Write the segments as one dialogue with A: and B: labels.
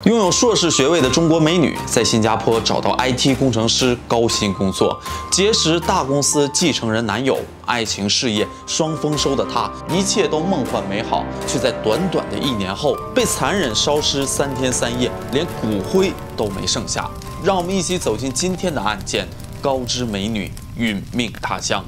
A: 拥有硕士学位的中国美女在新加坡找到 IT 工程师高薪工作，结识大公司继承人男友，爱情事业双丰收的她，一切都梦幻美好，却在短短的1年后被残忍烧尸3天3夜，连骨灰都没剩下。让我们一起走进今天的案件：高知美女殒命他乡。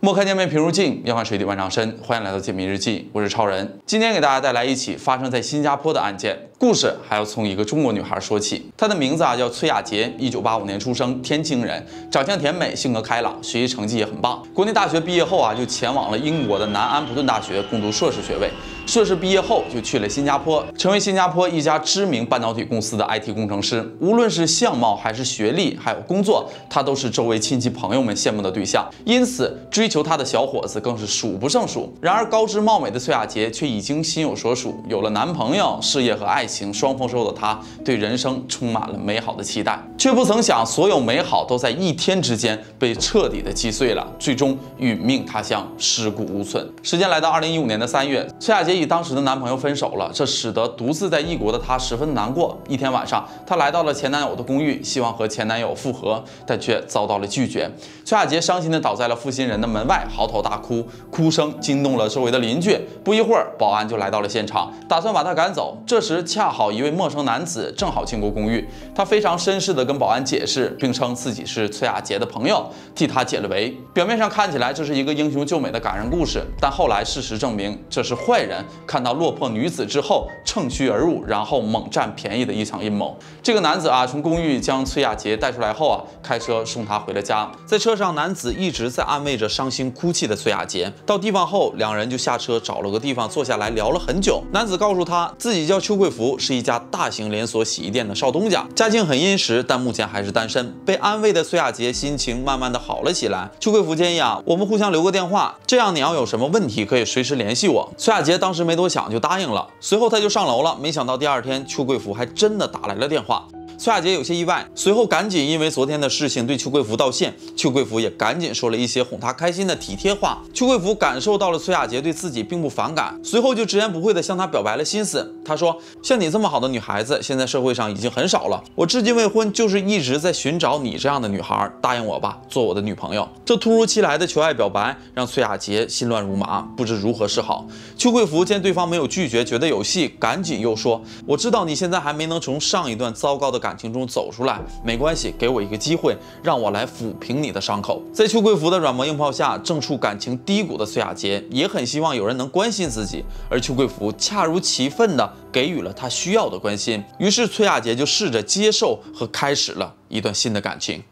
A: 莫看见面平如镜，要看水底万丈深。欢迎来到解密日记，我是超人。今天给大家带来一起发生在新加坡的案件故事，还要从一个中国女孩说起。她的名字叫崔亚杰，1985年出生，天津人，长相甜美，性格开朗，学习成绩也很棒。国内大学毕业后就前往了英国的南安普顿大学攻读硕士学位。硕士毕业后就去了新加坡，成为新加坡一家知名半导体公司的 IT 工程师。无论是相貌还是学历，还有工作，她都是周围亲戚朋友们羡慕的对象。因此，追求她的小伙子更是数不胜数。然而，高知貌美的崔亚杰却已经心有所属，有了男朋友，事业和爱情双丰收的她，对人生充满了美好的期待，却不曾想，所有美好都在1天之间被彻底的击碎了，最终殒命他乡，尸骨无存。时间来到2015年的3月，崔亚杰与当时的男朋友分手了，这使得独自在异国的她十分难过。一天晚上，她来到了前男友的公寓，希望和前男友复合，但却遭到了拒绝。崔亚杰伤心地倒在了负心人的门外，嚎啕大哭，哭声惊动了周围的邻居。不一会儿，保安就来到了现场，打算把他赶走。这时，恰好一位陌生男子正好经过公寓，他非常绅士地跟保安解释，并称自己是崔亚杰的朋友，替他解了围。表面上看起来这是一个英雄救美的感人故事，但后来事实证明，这是坏人看到落魄女子之后趁虚而入，然后猛占便宜的一场阴谋。这个男子从公寓将崔亚杰带出来后开车送她回了家。在车上，男子一直在安慰着伤心哭泣的崔亚杰。到地方后，两人就下车找了个地方坐下来聊了很久。男子告诉他，自己叫邱贵福，是一家大型连锁洗衣店的少东家，家境很殷实，但目前还是单身。被安慰的崔亚杰心情慢慢的好了起来。邱贵福建议我们互相留个电话，这样你要有什么问题可以随时联系我。崔亚杰当时没多想就答应了。随后他就上楼了，没想到第2天，邱贵福还真的打来了电话。崔亚杰有些意外，随后赶紧因为昨天的事情对邱贵福道歉。邱贵福也赶紧说了一些哄他开心的体贴话。邱贵福感受到了崔亚杰对自己并不反感，随后就直言不讳地向他表白了心思。他说：“像你这么好的女孩子，现在社会上已经很少了。我至今未婚，就是一直在寻找你这样的女孩，答应我吧，做我的女朋友。”这突如其来的求爱表白让崔亚杰心乱如麻，不知如何是好。邱贵福见对方没有拒绝，觉得有戏，赶紧又说：“我知道你现在还没能从上一段糟糕的感情中走出来，没关系，给我一个机会，让我来抚平你的伤口。”在邱贵福的软磨硬泡下，正处感情低谷的崔亚杰也很希望有人能关心自己，而邱贵福恰如其分地给予了他需要的关心。于是崔亚杰就试着接受和开始了一段新的感情。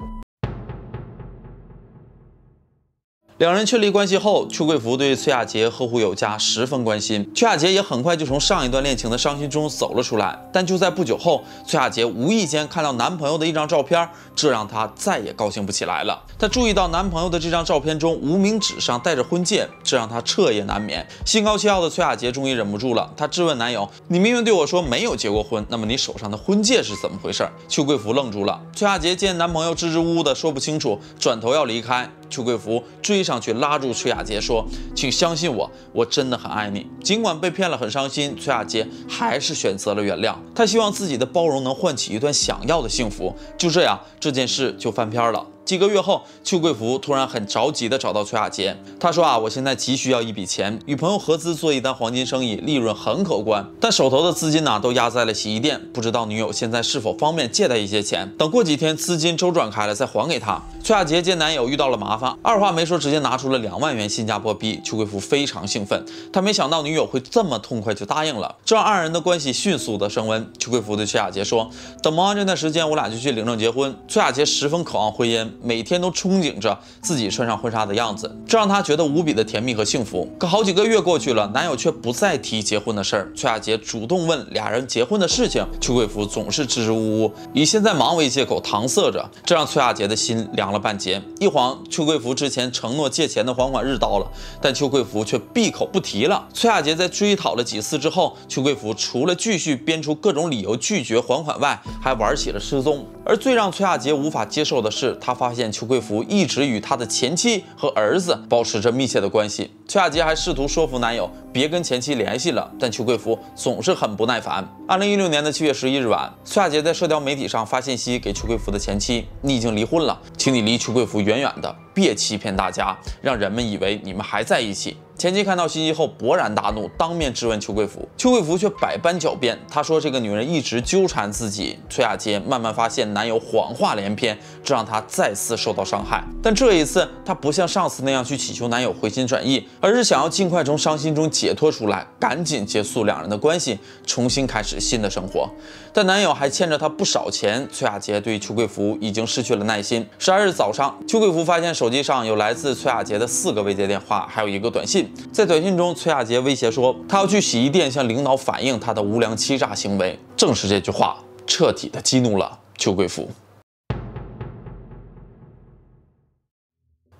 A: 两人确立关系后，邱贵福对崔亚杰呵护有加，十分关心。崔亚杰也很快就从上一段恋情的伤心中走了出来。但就在不久后，崔亚杰无意间看到男朋友的一张照片，这让她再也高兴不起来了。她注意到男朋友的这张照片中无名指上戴着婚戒，这让她彻夜难眠。心高气傲的崔亚杰终于忍不住了，她质问男友：“你明明对我说没有结过婚，那么你手上的婚戒是怎么回事？”邱贵福愣住了。崔亚杰见男朋友支支吾吾的说不清楚，转头要离开。邱贵福追上去拉住崔亚杰说：“请相信我，我真的很爱你。”尽管被骗了很伤心，崔亚杰还是选择了原谅。他希望自己的包容能唤起一段想要的幸福。就这样，这件事就翻篇了。几个月后，邱贵福突然很着急地找到崔亚杰，他说：“我现在急需要一笔钱，与朋友合资做一单黄金生意，利润很可观，但手头的资金都压在了洗衣店，不知道女友现在是否方便借他一些钱，等过几天资金周转开了再还给他。”崔亚杰见男友遇到了麻烦，二话没说直接拿出了2万元新加坡币。邱贵福非常兴奋，他没想到女友会这么痛快就答应了，这让2人的关系迅速的升温。邱贵福对崔亚杰说：“等忙完这段时间，我俩就去领证结婚。”崔亚杰十分渴望婚姻，每天都憧憬着自己穿上婚纱的样子，这让他觉得无比的甜蜜和幸福。可好几个月过去了，男友却不再提结婚的事儿。崔亚杰主动问俩人结婚的事情，邱贵福总是支支吾吾，以现在忙为借口搪塞着，这让崔亚杰的心凉了半截。一晃，邱贵福之前承诺借钱的还款日到了，但邱贵福却闭口不提了。崔亚杰在追讨了几次之后，邱贵福除了继续编出各种理由拒绝还款外，还玩起了失踪。而最让崔亚杰无法接受的是，他发现邱贵福一直与他的前妻和儿子保持着密切的关系。崔亚杰还试图说服男友别跟前妻联系了，但邱贵福总是很不耐烦。2016年的7月11日晚，崔亚杰在社交媒体上发信息给邱贵福的前妻：“你已经离婚了，请你离邱贵福远远的，别欺骗大家，让人们以为你们还在一起。”前妻看到信息后勃然大怒，当面质问邱贵福，邱贵福却百般狡辩。他说这个女人一直纠缠自己。崔亚杰慢慢发现男友谎话连篇，这让她再次受到伤害。但这一次，她不像上次那样去祈求男友回心转意，而是想要尽快从伤心中解脱出来，赶紧结束两人的关系，重新开始新的生活。但男友还欠着她不少钱，崔亚杰对邱贵福已经失去了耐心。12日早上，邱贵福发现手机上有来自崔亚杰的4个未接电话，还有1个短信。在短信中，崔亚杰威胁说，他要去洗衣店向领导反映他的无良欺诈行为。正是这句话，彻底的激怒了邱贵福。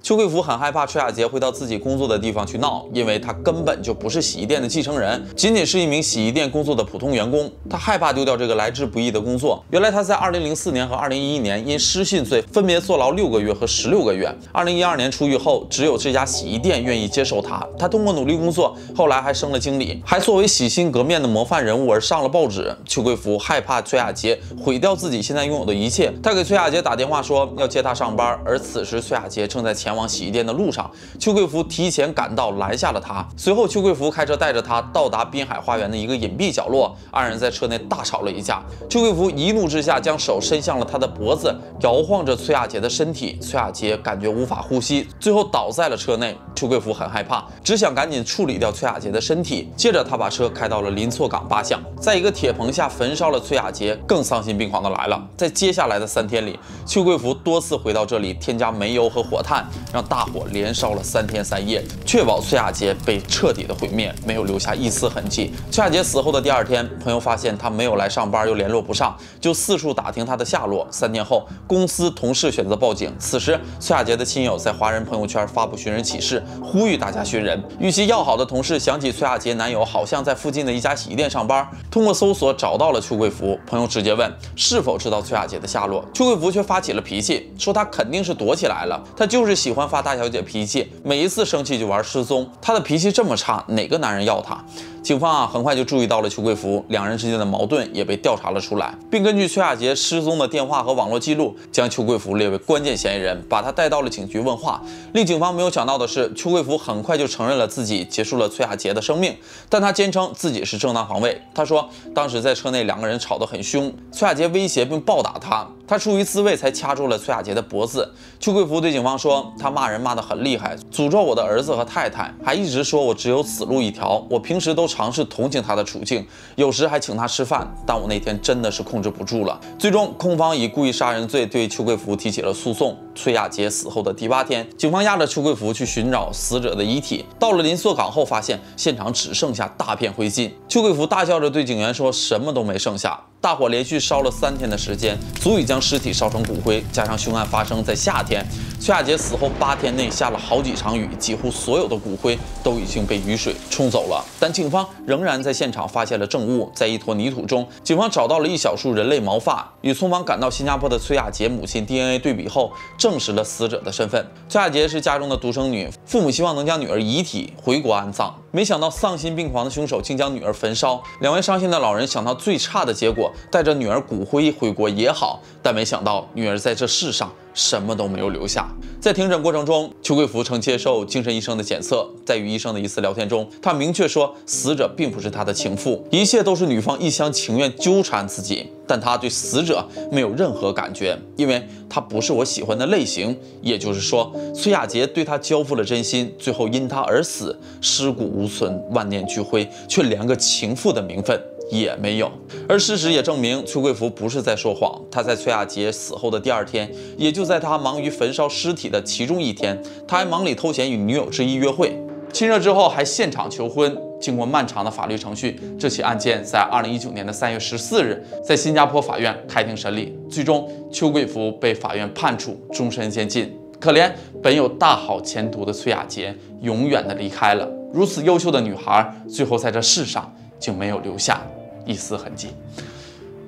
A: 邱贵福很害怕崔亚杰会到自己工作的地方去闹，因为他根本就不是洗衣店的继承人，仅仅是一名洗衣店工作的普通员工。他害怕丢掉这个来之不易的工作。原来他在2004年和2011年因失信罪分别坐牢6个月和16个月。2012年出狱后，只有这家洗衣店愿意接受他。他通过努力工作，后来还升了经理，还作为洗心革面的模范人物而上了报纸。邱贵福害怕崔亚杰毁掉自己现在拥有的一切，他给崔亚杰打电话说要接他上班，而此时崔亚杰正在前往洗衣店的路上，邱贵福提前赶到拦下了他。随后，邱贵福开车带着他到达滨海花园的一个隐蔽角落，二人在车内大吵了一架。邱贵福一怒之下将手伸向了他的脖子，摇晃着崔亚杰的身体。崔亚杰感觉无法呼吸，最后倒在了车内。邱贵福很害怕，只想赶紧处理掉崔亚杰的身体。接着，他把车开到了林错港8巷，在一个铁棚下焚烧了崔亚杰。更丧心病狂的来了，在接下来的3天里，邱贵福多次回到这里，添加煤油和火炭，让大火连烧了3天3夜，确保崔亚杰被彻底的毁灭，没有留下一丝痕迹。崔亚杰死后的第2天，朋友发现他没有来上班，又联络不上，就四处打听他的下落。3天后，公司同事选择报警。此时，崔亚杰的亲友在华人朋友圈发布寻人启事，呼吁大家寻人。与其要好的同事想起崔亚杰男友好像在附近的一家洗衣店上班，通过搜索找到了邱贵福。朋友直接问是否知道崔亚杰的下落，邱贵福却发起了脾气，说他肯定是躲起来了，他就是喜欢发大小姐脾气，每一次生气就玩失踪。他的脾气这么差，哪个男人要他？警方很快就注意到了邱贵福，两人之间的矛盾也被调查了出来，并根据崔亚杰失踪的电话和网络记录，将邱贵福列为关键嫌疑人，把他带到了警局问话。令警方没有想到的是，邱贵福很快就承认了自己结束了崔亚杰的生命，但他坚称自己是正当防卫。他说，当时在车内2个人吵得很凶，崔亚杰威胁并暴打他，他出于自卫才掐住了崔亚杰的脖子。邱贵福对警方说，他骂人骂得很厉害，诅咒我的儿子和太太，还一直说我只有死路一条。我平时都尝试同情他的处境，有时还请他吃饭，但我那天真的是控制不住了。最终，控方以故意杀人罪对邱贵福提起了诉讼。崔亚杰死后的第8天，警方押着邱贵福去寻找死者的遗体。到了林错港后，发现现场只剩下大片灰烬。邱贵福大笑着对警员说，什么都没剩下。大火连续烧了3天的时间，足以将尸体烧成骨灰。加上凶案发生在夏天，崔亚杰死后8天内下了好几场雨，几乎所有的骨灰都已经被雨水冲走了。但警方仍然在现场发现了证物，在一坨泥土中，警方找到了一小束人类毛发。与匆忙赶到新加坡的崔亚杰母亲 DNA 对比后，证实了死者的身份。崔亚杰是家中的独生女，父母希望能将女儿遗体回国安葬，没想到丧心病狂的凶手竟将女儿焚烧。2位伤心的老人想到最差的结果，带着女儿骨灰回国也好，但没想到女儿在这世上什么都没有留下。在庭审过程中，邱贵福曾接受精神医生的检测，在与医生的一次聊天中，他明确说死者并不是他的情妇，一切都是女方一厢情愿纠缠自己。但他对死者没有任何感觉，因为他不是我喜欢的类型。也就是说，崔亚杰对他交付了真心，最后因他而死，尸骨无存，万念俱灰，却连个情妇的名分也没有。而事实也证明，邱贵福不是在说谎。他在崔亚杰死后的第2天，也就在他忙于焚烧尸体的其中1天，他还忙里偷闲与女友之一约会。亲热之后还现场求婚。经过漫长的法律程序，这起案件在2019年的3月14日在新加坡法院开庭审理，最终邱贵福被法院判处终身监禁。可怜本有大好前途的崔亚杰永远的离开了，如此优秀的女孩，最后在这世上竟没有留下一丝痕迹。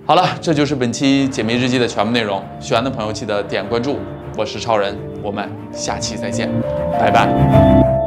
A: 好了，这就是本期解密日记的全部内容。喜欢的朋友记得点关注，我是超人，我们下期再见，拜拜。